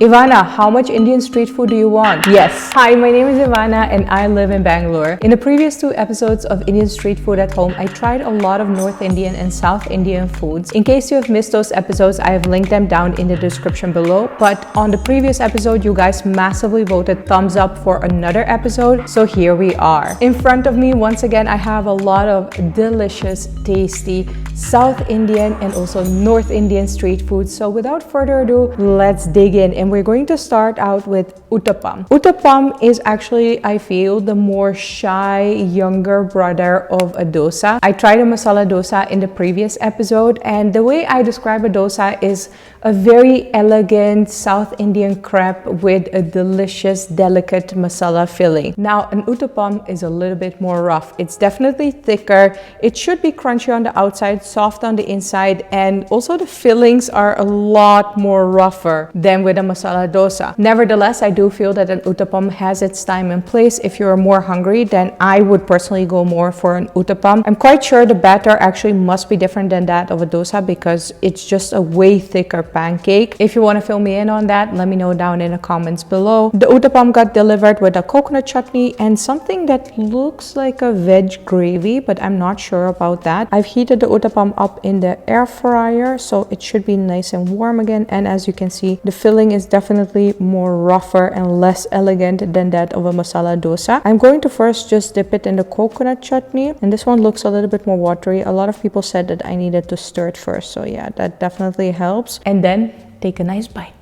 Ivana, how much Indian street food do you want? Yes. Hi, my name is Ivana and I live in Bangalore. In the previous 2 episodes of Indian street food at home, I tried a lot of North Indian and South Indian foods. In case you have missed those episodes, I have linked them down in the description below. But on the previous episode, you guys massively voted thumbs up for another episode. So here we are. In front of me, once again, I have a lot of delicious, tasty South Indian and also North Indian street food. So without further ado, let's dig in. And we're going to start out with uttapam. Uttapam is actually, I feel, the more shy younger brother of a dosa. I tried a masala dosa in the previous episode, and the way I describe a dosa is a very elegant South Indian crepe with a delicious, delicate masala filling. Now, an uttapam is a little bit more rough. It's definitely thicker. It should be crunchy on the outside, soft on the inside, and also the fillings are a lot more rougher than with a masala dosa. Nevertheless, I do feel that an uttapam has its time and place. If you're more hungry, then I would personally go more for an uttapam. I'm quite sure the batter actually must be different than that of a dosa because it's just a way thicker pancake. If you want to fill me in on that, let me know down in the comments below. The uttapam got delivered with a coconut chutney and something that looks like a veg gravy, but I'm not sure about that. I've heated the uttapam up in the air fryer, so it should be nice and warm again. And as you can see, the filling is definitely more rougher and less elegant than that of a masala dosa. I'm going to first just dip it in the coconut chutney, and this one looks a little bit more watery. A lot of people said that I needed to stir it first, so yeah, that definitely helps. And then take a nice bite.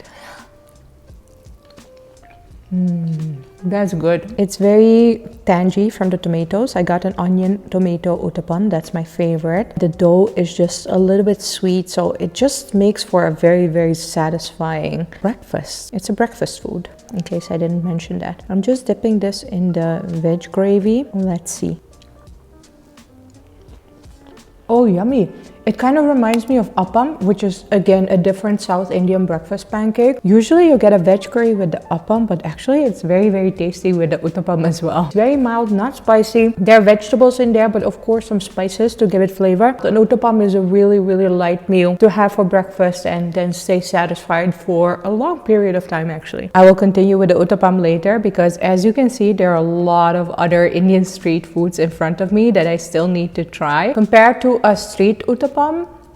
That's good. It's very tangy from the tomatoes. I got an onion tomato uttapam. That's my favorite. The dough is just a little bit sweet, so it just makes for a very, very satisfying breakfast. It's a breakfast food, in case I didn't mention that. I'm just dipping this in the veg gravy. Let's see. Oh, yummy. It kind of reminds me of appam, which is again a different South Indian breakfast pancake. Usually you get a veg curry with the appam, but actually it's very, very tasty with the uttapam as well. It's very mild, not spicy. There are vegetables in there, but of course some spices to give it flavor. An uttapam is a really, really light meal to have for breakfast and then stay satisfied for a long period of time actually. I will continue with the uttapam later because as you can see, there are a lot of other Indian street foods in front of me that I still need to try. Compared to a street uttapam,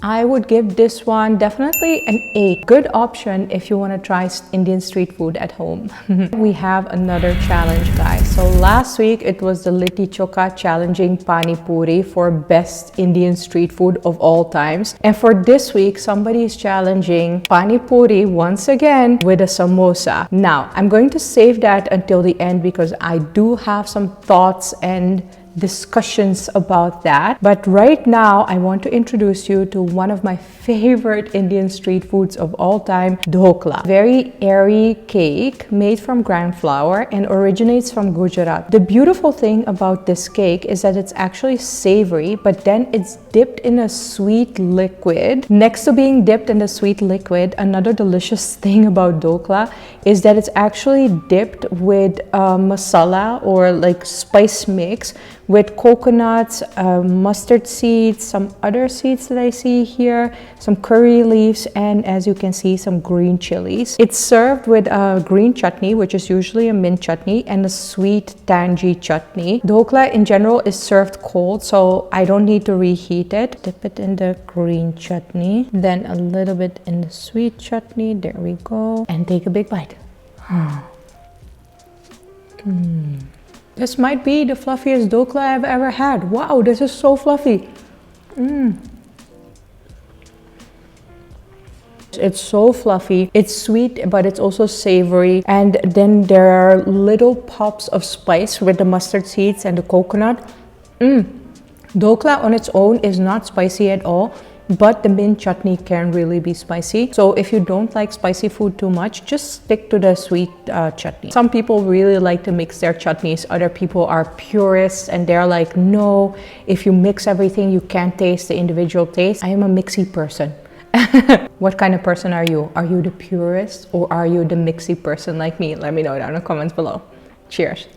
I would give this one definitely an 8. Good option if you want to try Indian street food at home. We have another challenge, guys. So last week it was the Litti Chokha challenging Pani Puri for best Indian street food of all times. And for this week, somebody is challenging Pani Puri once again with a samosa. Now, I'm going to save that until the end because I do have some thoughts and discussions about that. But right now I want to introduce you to one of my favorite Indian street foods of all time, Dhokla. Very airy cake made from gram flour and originates from Gujarat. The beautiful thing about this cake is that it's actually savory, but then it's dipped in a sweet liquid. Next to being dipped in the sweet liquid, another delicious thing about Dhokla is that it's actually dipped with masala or like spice mix with coconuts, mustard seeds, some other seeds that I see here, some curry leaves, and as you can see, some green chilies. It's served with a green chutney, which is usually a mint chutney, and a sweet tangy chutney. Dhokla in general is served cold, so I don't need to reheat it. Dip it in the green chutney, then a little bit in the sweet chutney. There we go. And take a big bite. This might be the fluffiest dhokla I've ever had. Wow, this is so fluffy. It's so fluffy. It's sweet, but it's also savory. And then there are little pops of spice with the mustard seeds and the coconut. Dhokla on its own is not spicy at all, but the mint chutney can really be spicy. So if you don't like spicy food too much, just stick to the sweet chutney. Some people really like to mix their chutneys. Other people are purists and they're like, no, if you mix everything, you can't taste the individual taste. I am a mixy person. What kind of person are you? Are you the purist or are you the mixy person like me? Let me know down in the comments below. Cheers.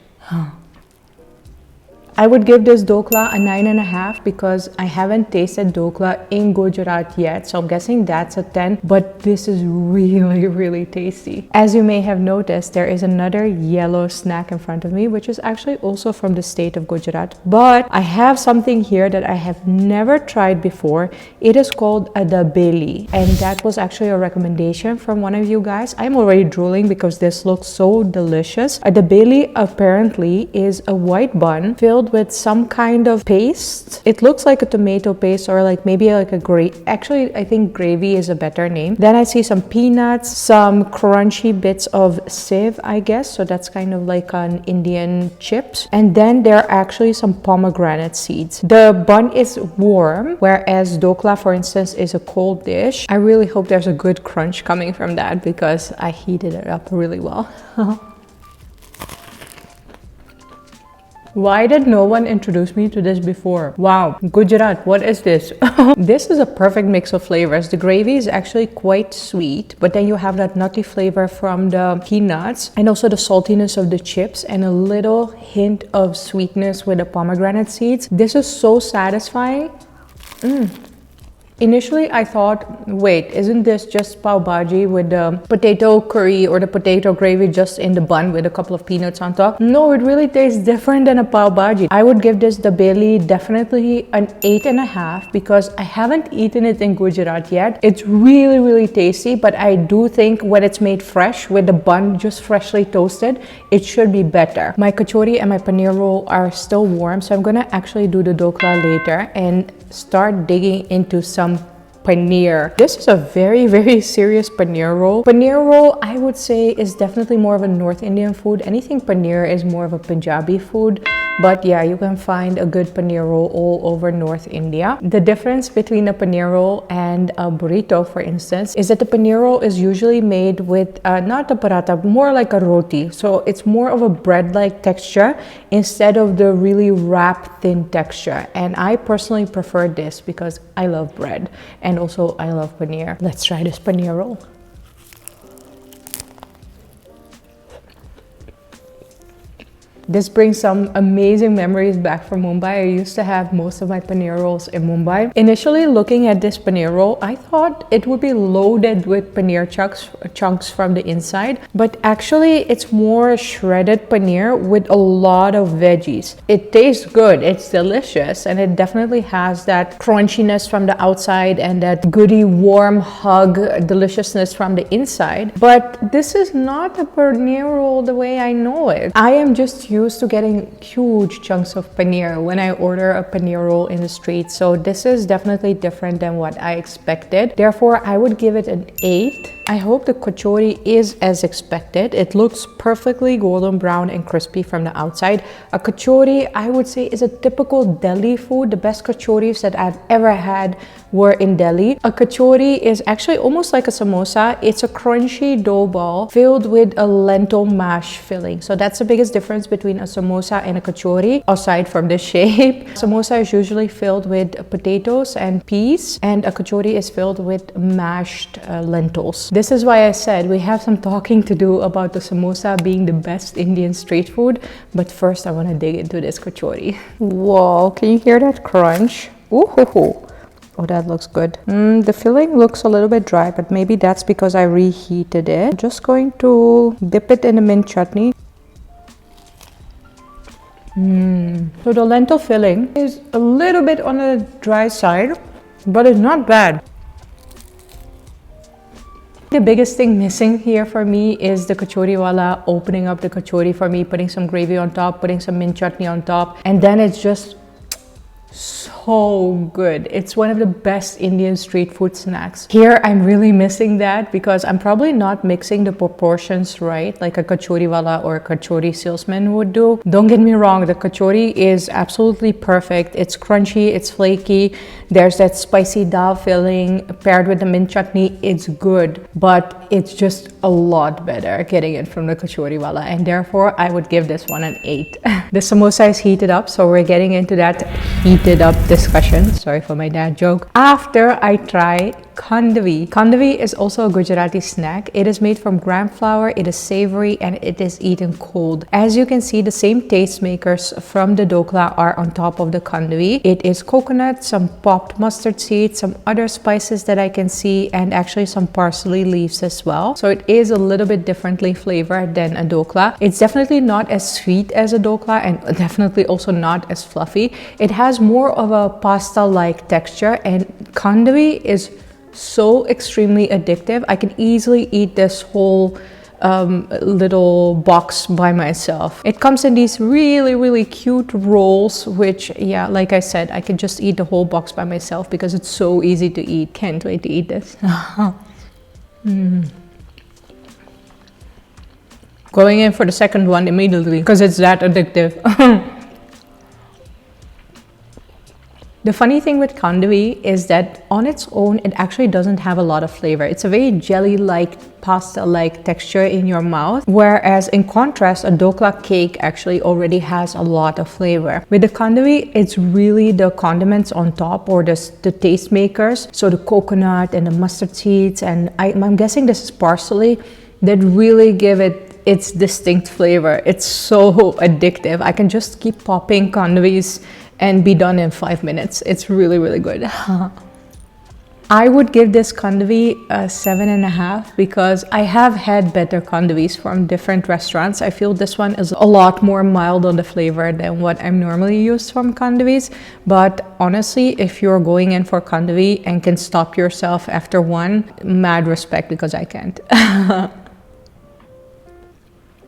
I would give this Dhokla a 9.5 because I haven't tasted Dhokla in Gujarat yet. So I'm guessing that's a 10, but this is really, really tasty. As you may have noticed, there is another yellow snack in front of me, which is actually also from the state of Gujarat. But I have something here that I have never tried before. It is called a dabeli, and that was actually a recommendation from one of you guys. I'm already drooling because this looks so delicious. A dabeli apparently is a white bun filled with some kind of paste. It looks like a tomato paste or like maybe like a actually I think gravy is a better name. Then I see some peanuts, some crunchy bits of sieve, I guess, so that's kind of like an Indian chips, and then there are actually some pomegranate seeds. The bun is warm, whereas Dhokla, for instance, is a cold dish. I really hope there's a good crunch coming from that because I heated it up really well. Why did no one introduce me to this before? Wow, Gujarat, what is this? This is a perfect mix of flavors. The gravy is actually quite sweet, but then you have that nutty flavor from the peanuts and also the saltiness of the chips and a little hint of sweetness with the pomegranate seeds. This is so satisfying. Initially, I thought, wait, isn't this just pav bhaji with the potato curry or the potato gravy just in the bun with a couple of peanuts on top? No, it really tastes different than a pav bhaji. I would give this dabeli definitely an 8.5 because I haven't eaten it in Gujarat yet. It's really, really tasty, but I do think when it's made fresh with the bun just freshly toasted, it should be better. My kachori and my paneer roll are still warm, so I'm gonna actually do the dhokla later and start digging into some paneer. This is a very, very serious paneer roll. Paneer roll, I would say, is definitely more of a North Indian food. Anything paneer is more of a Punjabi food. But yeah, you can find a good paneer roll all over North India. The difference between a paneer roll and a burrito, for instance, is that the paneer roll is usually made with not a paratha, more like a roti. So it's more of a bread-like texture instead of the really wrap thin texture. And I personally prefer this because I love bread and also I love paneer. Let's try this paneer roll. This brings some amazing memories back from Mumbai. I used to have most of my paneer rolls in Mumbai. Initially, looking at this paneer roll, I thought it would be loaded with paneer chunks from the inside, but actually it's more shredded paneer with a lot of veggies. It tastes good, it's delicious, and it definitely has that crunchiness from the outside and that goody warm hug deliciousness from the inside. But this is not a paneer roll the way I know it. I am just used to getting huge chunks of paneer when I order a paneer roll in the street, so this is definitely different than what I expected. Therefore, I would give it an 8. I hope the kachori is as expected. It looks perfectly golden brown and crispy from the outside. A kachori, I would say, is a typical Delhi food. The best kachoris that I've ever had were in Delhi. A kachori is actually almost like a samosa. It's a crunchy dough ball filled with a lentil mash filling. So that's the biggest difference between a samosa and a kachori, aside from the shape. Samosa is usually filled with potatoes and peas, and a kachori is filled with mashed lentils. This is why I said we have some talking to do about the samosa being the best Indian street food. But first I want to dig into this kachori. Whoa, can you hear that crunch? Ooh, hoo, hoo. Oh, that looks good. The filling looks a little bit dry, but maybe that's because I reheated it. I'm just going to dip it in a mint chutney. So the lentil filling is a little bit on the dry side, but it's not bad. The biggest thing missing here for me is the kachori wala opening up the kachori for me, putting some gravy on top, putting some mint chutney on top, and then it's just so good. It's one of the best Indian street food snacks. Here, I'm really missing that because I'm probably not mixing the proportions right like a kachori wala or a kachori salesman would do. Don't get me wrong, the kachori is absolutely perfect. It's crunchy, it's flaky. There's that spicy dal filling paired with the mint chutney. It's good, but it's just a lot better getting it from the kachori wala, and therefore I would give this one an 8. The samosa is heated up, so we're getting into that heated up discussion. Sorry for my dad joke. After I try Khandvi. Khandvi is also a Gujarati snack. It is made from gram flour, it is savory, and it is eaten cold. As you can see, the same tastemakers from the Dhokla are on top of the Khandvi. It is coconut, some popped mustard seeds, some other spices that I can see, and actually some parsley leaves as well. So it is a little bit differently flavored than a Dhokla. It's definitely not as sweet as a Dhokla and definitely also not as fluffy. It has more of a pasta-like texture, and Khandvi is so extremely addictive. I can easily eat this whole little box by myself. It comes in these really cute rolls, which, yeah, like I said, I can just eat the whole box by myself because it's so easy to eat. Can't wait to eat this. Going in for the second one immediately because it's that addictive. The funny thing with Khandvi is that on its own, it actually doesn't have a lot of flavor. It's a very jelly-like, pasta-like texture in your mouth. Whereas in contrast, a Dhokla cake actually already has a lot of flavor. With the Khandvi, it's really the condiments on top or the taste makers. So the coconut and the mustard seeds, and I'm guessing this is parsley, that really give it its distinct flavor. It's so addictive. I can just keep popping Khandvis and be done in 5 minutes. It's really good. I would give this Khandvi a 7.5 because I have had better Khandvis from different restaurants. I feel this one is a lot more mild on the flavor than what I'm normally used from Khandvis. But honestly, if you're going in for Khandvi and can stop yourself after one, mad respect, because I can't.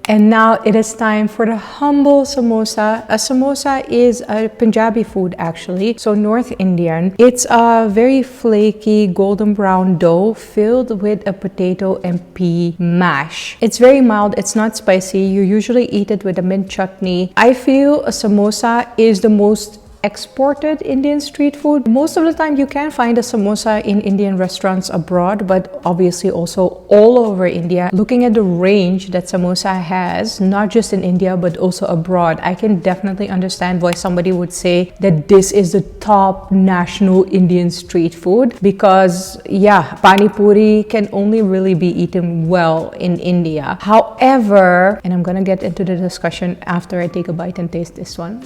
And now it is time for the humble samosa. A samosa is a Punjabi food actually, so North Indian. It's a very flaky golden brown dough filled with a potato and pea mash. It's very mild, it's not spicy. You usually eat it with a mint chutney. I feel a samosa is the most exported Indian street food. Most of the time you can find a samosa in Indian restaurants abroad, but obviously also all over India. Looking at the range that samosa has, not just in India but also abroad, I can definitely understand why somebody would say that this is the top national Indian street food, because yeah, pani puri can only really be eaten well in India. However, and I'm gonna get into the discussion after I take a bite and taste this one.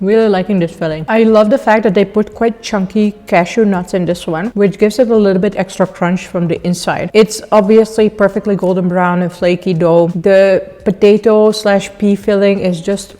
Really liking this filling. I love the fact that they put quite chunky cashew nuts in this one, which gives it a little bit extra crunch from the inside. It's obviously perfectly golden brown and flaky dough. The potato slash pea filling is just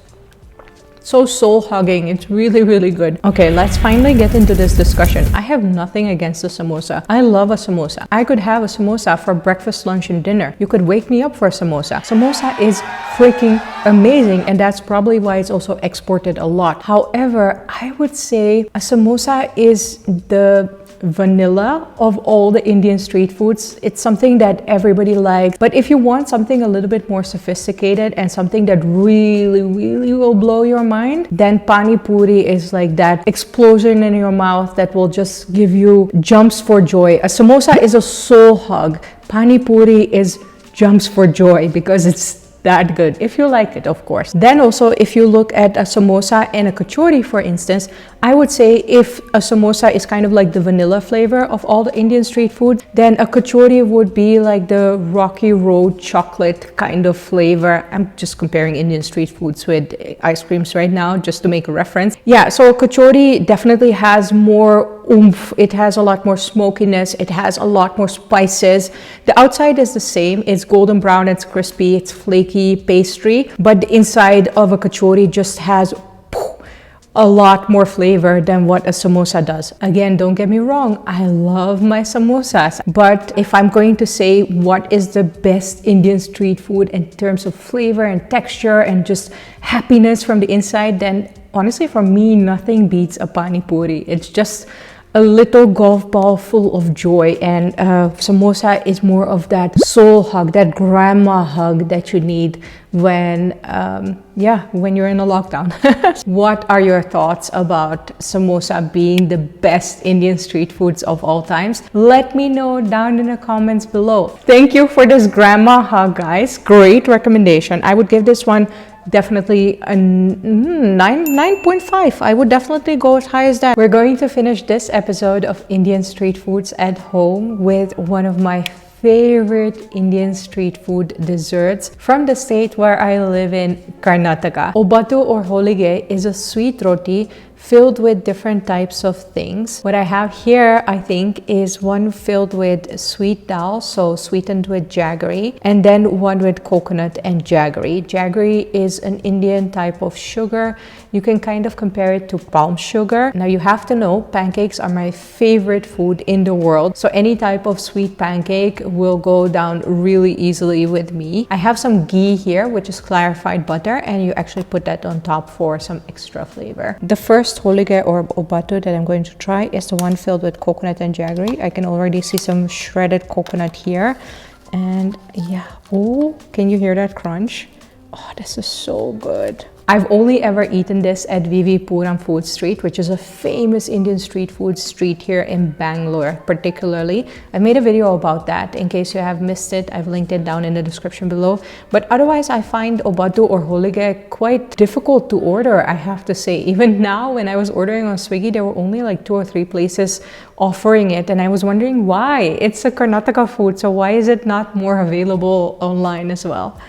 so soul hugging. It's really good. Okay, let's finally get into this discussion. I have nothing against the samosa. I love a samosa. I could have a samosa for breakfast, lunch, and dinner. You could wake me up for a samosa. Samosa is freaking amazing, and that's probably why it's also exported a lot. However, I would say a samosa is the vanilla of all the Indian street foods. It's something that everybody likes, but if you want something a little bit more sophisticated and something that really will blow your mind, then pani puri is like that explosion in your mouth that will just give you jumps for joy. A samosa is a soul hug. Pani puri is jumps for joy because it's that good, if you like it, of course. Then also, if you look at a samosa and a kachori, for instance, I would say if a samosa is kind of like the vanilla flavor of all the Indian street food, then a kachori would be like the rocky road chocolate kind of flavor. I'm just comparing Indian street foods with ice creams right now, just to make a reference. Yeah, so a kachori definitely has more oomph. It has a lot more smokiness. It has a lot more spices. The outside is the same. It's golden brown, it's crispy, it's flaky pastry, but the inside of a kachori just has a lot more flavor than what a samosa does. Again, don't get me wrong, I love my samosas, but if I'm going to say what is the best Indian street food in terms of flavor and texture and just happiness from the inside, then honestly for me, nothing beats a pani puri. It's just a little golf ball full of joy, and samosa is more of that soul hug, that grandma hug that you need when when you're in a lockdown. What are your thoughts about samosa being the best Indian street foods of all times? Let me know down in the comments below. Thank you for this grandma hug, guys. Great recommendation. I would give this one definitely a 9.5. I would definitely go as high as that. We're going to finish this episode of Indian street foods at home with one of my favorite Indian street food desserts from the state where I live in, Karnataka. Obbatu or holige is a sweet roti filled with different types of things. What I have here, I think, is one filled with sweet dal, so sweetened with jaggery, and then one with coconut and jaggery. Jaggery is an Indian type of sugar. You can kind of compare it to palm sugar. Now you have to know, pancakes are my favorite food in the world, so any type of sweet pancake will go down really easily with me. I have some ghee here, which is clarified butter, and you actually put that on top for some extra flavor. The first holige or obbatu that I'm going to try is the one filled with coconut and jaggery. I can already see some shredded coconut here, and yeah, oh, can you hear that crunch? Oh, this is so good. I've only ever eaten this at VV Puram Food Street, which is a famous Indian street food street here in Bangalore, particularly. I made a video about that. In case you have missed it, I've linked it down in the description below. But otherwise, I find obbatu or holige quite difficult to order, I have to say. Even now, when I was ordering on Swiggy, there were only like 2 or 3 places offering it. And I was wondering why. It's a Karnataka food, so why is it not more available online as well?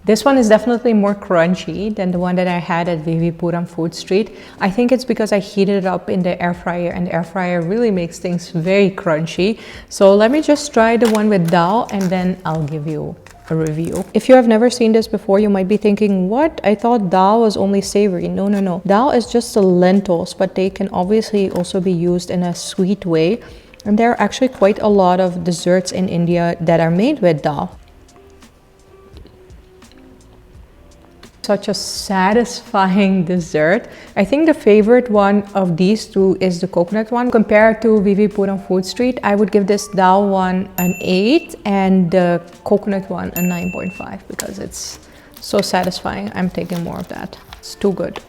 This one is definitely more crunchy than the one that I had at VV Puram Food Street. I think it's because I heated it up in the air fryer, and the air fryer really makes things very crunchy. So let me just try the one with dal, and then I'll give you a review. If you have never seen this before, you might be thinking, what? I thought dal was only savory. No, no, no. Dal is just the lentils, but they can obviously also be used in a sweet way. And there are actually quite a lot of desserts in India that are made with dal. Such a satisfying dessert. I think the favorite one of these two is the coconut one. Compared to VV Puram Food Street, I would give this dal one an 8 and the coconut one a 9.5 because it's so satisfying. I'm taking more of that. It's too good.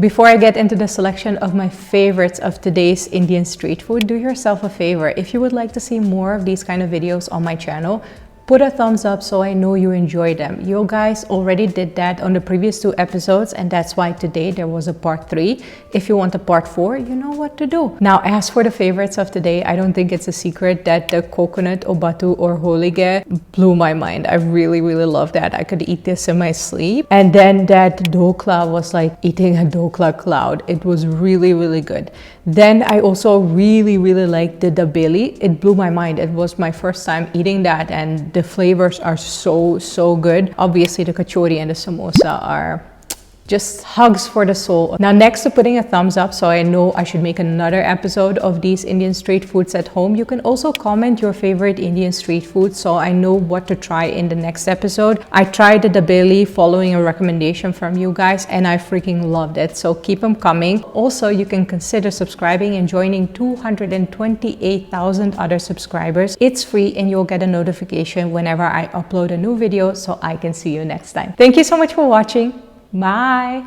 Before I get into the selection of my favorites of today's Indian street food, do yourself a favor. If you would like to see more of these kind of videos on my channel, put a thumbs up so I know you enjoy them. You guys already did that on the previous 2 episodes, and that's why today there was a part 3. If you want a part 4, you know what to do. Now, as for the favorites of today, I don't think it's a secret that the coconut obbatu or holige blew my mind. I really, really love that. I could eat this in my sleep. And then that dhokla was like eating a dhokla cloud. It was really, really good. Then I also really, really liked the dabeli. It blew my mind. It was my first time eating that, and the flavors are so good. Obviously, the kachori and the samosa are just hugs for the soul. Now, next to putting a thumbs up so I know I should make another episode of these Indian street foods at home, you can also comment your favorite Indian street food so I know what to try in the next episode. I tried the dabeli following a recommendation from you guys, and I freaking loved it, so keep them coming. Also, you can consider subscribing and joining 228,000 other subscribers. It's free and you'll get a notification whenever I upload a new video, so I can see you next time. Thank you so much for watching. Bye.